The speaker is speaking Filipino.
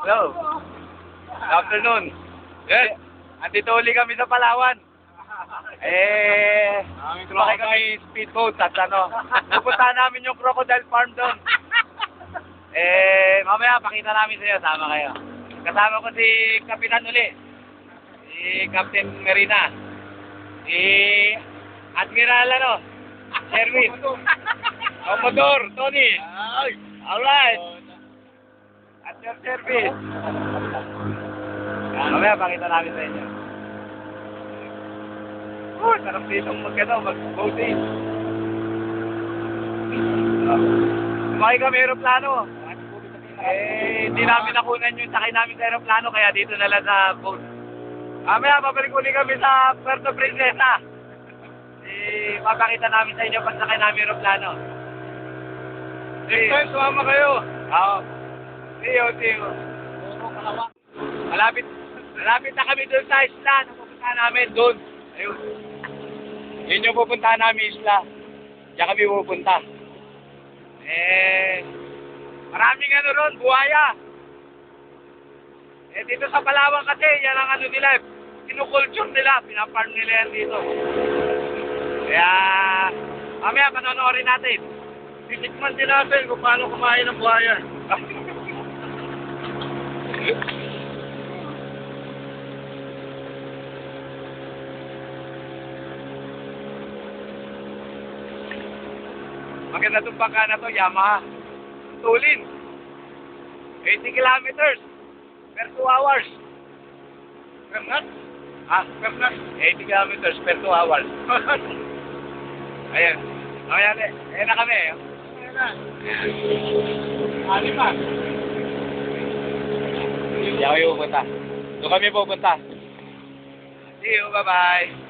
Hello. Good afternoon. Yes. Andito uli kami sa Palawan. Sumakay kami speedboat at pupuntahan namin yung crocodile farm doon. Mamaya pakita namin sa iyo, sama kayo. Kasama ko si Kapitan uli. Si Captain Marina. Si Admiral Sherwin. Commodore Tony. Alright. At your service. Mamaya pakita namin sa inyo. Sarap dito mag-boating. Sumakay kami aeroplano. Hindi namin nakunan yung sakay namin sa aeroplano, kaya dito na lang sa boat. Mamaya, babalik ulit kami sa Puerto Princesa. Papakita namin sa inyo pag sakay namin aeroplano. Sumama kayo. Oo. See you. Malapit na kami doon sa isla. Pupuntahan namin doon. Ayun. Yun yung pupuntahan namin isla. Diyan kami pupunta. Maraming ron, buhaya. Dito sa Palawan kasi, yan ang nila, kinukulture nila, pinafarm nila yan dito. Kaya, mamaya panonoorin natin. Titikman din natin kung paano kumain ng buhaya. Maganda itong bangka na to, Yamaha. Tulin. 80 kilometers per 2 hours. Per knot? Per knot. 80 kilometers per 2 hours. Ayan. Ayan na kami. Ayan na. Alima. Diyan kami pupunta. Doon kami pupunta. See you. Bye-bye.